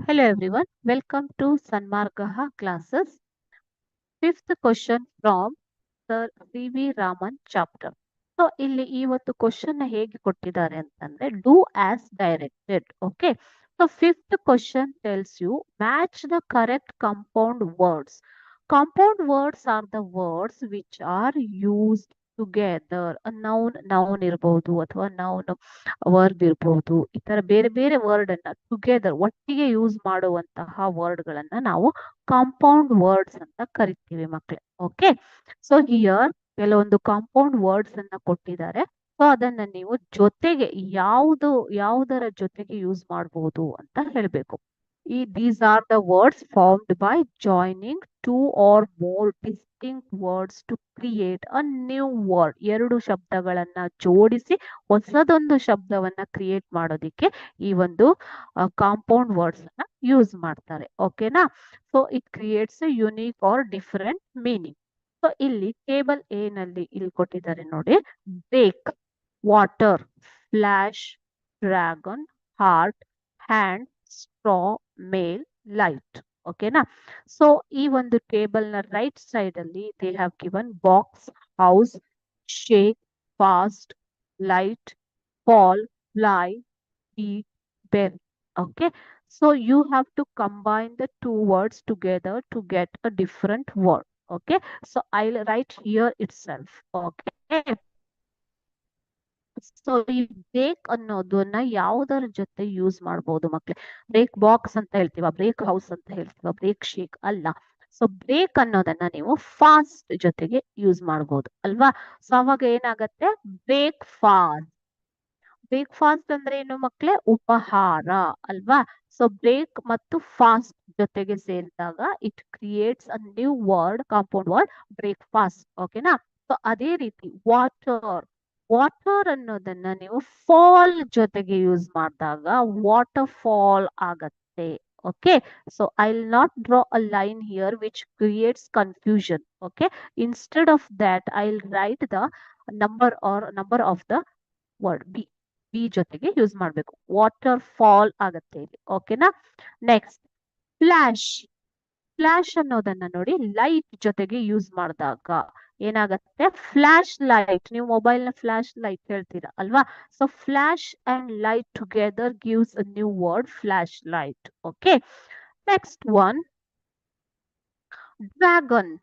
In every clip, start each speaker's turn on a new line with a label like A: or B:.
A: Hello everyone, welcome to Sanmargaha classes. Fifth question from Sir C.V. Raman chapter. So ಇಲ್ಲಿ ಇವತ್ತು question ಹೇಗೆ ಕೊಟ್ಟಿದ್ದಾರೆ ಅಂತಂದ್ರೆ do as directed. Okay, so fifth question tells you match the correct compound words. Compound words are the words which are used together. Noun ಇರಬಹುದು ಅಥವಾ noun verb ಇರಬಹುದು. ಈ ತರ ಬೇರೆ ಬೇರೆ ವರ್ಡ್ ಅನ್ನ ಟುಗೆದರ್ ಒಟ್ಟಿಗೆ ಯೂಸ್ ಮಾಡುವಂತಹ ವರ್ಡ್ ಗಳನ್ನ ನಾವು ಕಾಂಪೌಂಡ್ ವರ್ಡ್ಸ್ ಅಂತ ಕರಿತೀವಿ ಮಕ್ಕಳೇ. ಓಕೆ, ಸೊ ಹಿಯರ್ ಕೆಲವೊಂದು ಕಾಂಪೌಂಡ್ ವರ್ಡ್ಸ್ ಅನ್ನ ಕೊಟ್ಟಿದ್ದಾರೆ. ಸೊ ಅದನ್ನ ನೀವು ಜೊತೆಗೆ ಯಾವುದರ ಜೊತೆಗೆ ಯೂಸ್ ಮಾಡಬಹುದು ಅಂತ ಹೇಳ್ಬೇಕು. These are the words formed by joining two or more distinct words to create a new word. ಎರಡು ಶಬ್ದಗಳನ್ನ ಜೋಡಿಸಿ ಹೊಸದೊಂದು ಶಬ್ದವನ್ನ ಕ್ರಿಯೇಟ್ ಮಾಡೋದಿಕ್ಕೆ ಈ ಒಂದು ಕಾಂಪೌಂಡ್ ವರ್ಡ್ಸ್ ಅನ್ನ ಯೂಸ್ ಮಾಡ್ತಾರೆ. ಓಕೆನಾ? So it creates a unique or different meaning. So ಇಲ್ಲಿ ಟೇಬಲ್ ಎ ನಲ್ಲಿ ಇಲ್ಲಿ ಕೊಟ್ಟಿದ್ದಾರೆ ನೋಡಿ. Break, water, flash, dragon, heart, hand, straw, mail, light. ಓಕೆನಾ? ಸೊ ಈ ಒಂದು ಟೇಬಲ್ ನ ರೈಟ್ ಸೈಡ್ ಅಲ್ಲಿ they have given box, house, shake, fast, light, fall, fly, eat, bury. Okay, so you have to combine the two words together to get a different word. Okay, so I'll write here itself. Okay, so ಈ break ಅನ್ನೋದನ್ನ ಯಾವುದರ ಜೊತೆ use ಮಾಡಬಹುದು ಮಕ್ಳೇ? Break box ಅಂತ ಹೇಳ್ತೀವ, break house ಅಂತ ಹೇಳ್ತೀವ, break shake ಅಲ್ಲ. So break ಅನ್ನೋದನ್ನ ನೀವು ಫಾಸ್ಟ್ ಜೊತೆಗೆ ಯೂಸ್ ಮಾಡಬಹುದು ಅಲ್ವಾ? ಸೊ ಅವಾಗ ಏನಾಗತ್ತೆ? Break fast. ಬ್ರೇಕ್ಫಾಸ್ಟ್ ಅಂದ್ರೆ ಏನು ಮಕ್ಳೇ? ಉಪಹಾರ ಅಲ್ವಾ? ಸೊ ಬ್ರೇಕ್ ಮತ್ತು ಫಾಸ್ಟ್ ಜೊತೆಗೆ ಸೇರಿದಾಗ it creates a new word, compound word, breakfast. ಓಕೆನಾ? ಸೊ ಅದೇ ರೀತಿ ವಾಟರ್. ವಾಟರ್ ಅನ್ನೋದನ್ನ ನೀವು ಫಾಲ್ ಜೊತೆಗೆ ಯೂಸ್ ಮಾಡಿದಾಗ ವಾಟರ್ ಫಾಲ್ ಆಗತ್ತೆ. Okay, so I will not draw a line here which creates confusion. Okay, instead of that I will write the number of the word B ಜೊತೆಗೆ use ಮಾಡಬೇಕು. Water fall ಆಗತ್ತೆ ಇಲ್ಲಿ. ಓಕೆನಾ? Next flash. Flash ಅನ್ನೋದನ್ನ ನೋಡಿ light ಜೊತೆಗೆ use ಮಾಡಿದಾಗ ಏನಾಗತ್ತೆ? Flash light. ನೀವು ಮೊಬೈಲ್ ನ ಫ್ಲಾಶ್ ಲೈಟ್ ಹೇಳ್ತೀರಾ ಅಲ್ವಾ? So flash and light together gives a new word, flash light. Okay, next one dragon.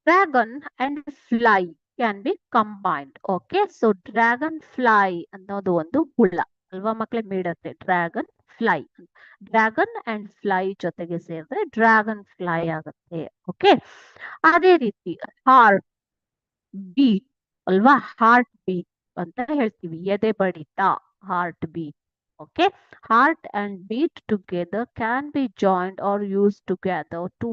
A: Dragon and fly can be combined. Okay, so dragon fly ಅನ್ನೋದು ಒಂದು ಹುಳ ಅಲ್ವಾ ಮಕ್ಳೇ? ಮೇಡತ್ತೆ dragon fly. Dragon and fly ಜೊತೆಗೆ ಸೇರಿದ್ರೆ ಡ್ರ್ಯಾಗನ್ ಫ್ಲೈ ಆಗುತ್ತೆ. Okay, ಅದೇ ರೀತಿ ಹಾರ್ಟ್ ಬೀಟ್ ಅಲ್ವಾ? ಹಾರ್ಟ್ ಬೀಟ್ ಅಂತ ಹೇಳ್ತೀವಿ, ಎದೆ ಬಡಿತ, heart beat. Okay, heart and beat together can be joined or used together to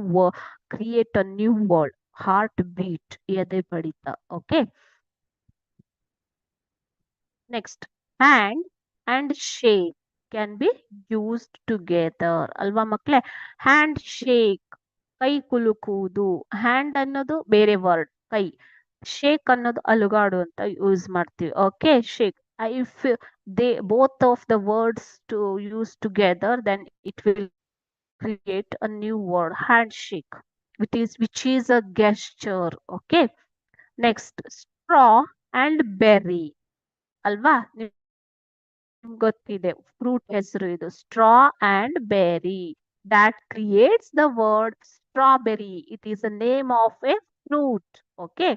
A: create a new word, heartbeat, ಎದೆ ಬಡಿತ. Okay, next hand and shake can be used together ಅಲ್ವಾ ಮಕ್ಳೇ? Hand shake, ಕೈ ಕುಲುಕುವುದು. Hand ಅನ್ನೋದು ಬೇರೆ word, ಕೈ. Shake ಅನ್ನೋದು ಅಲುಗಾಡು ಅಂತ use ಮಾಡ್ತೀವಿ. Okay, shake. If they both of the words to use together, then it will create a new word, handshake, which is a gesture. Okay, next straw and berry ಅಲ್ವಾ? ನಿಮ್ಗೆ ಗೊತ್ತಿದೆ fruit ಹೆಸರು ಇದು, straw and berry. that creates the word strawberry. It is a name of a fruit. Okay,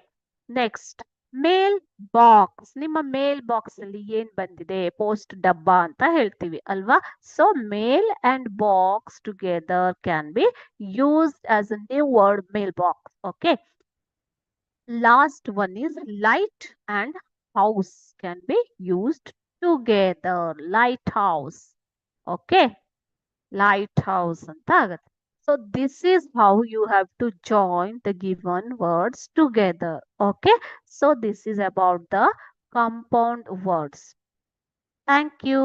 A: next mail box. ನಿಮ್ಮ mail box ಅಲ್ಲಿ ಏನ್ ಬಂದಿದೆ? Post ಡಬ್ಬ ಅಂತ ಹೇಳ್ತೀವಿ ಅಲ್ವಾ? So mail and box together can be used as a new word, mail box. Okay, last one is light and house can be used together. Lighthouse. Okay, lighthouse ಅಂತ ಆಗತ್ತೆ. So this is how you have to join the given words together. Okay, so this is about the compound words. Thank you.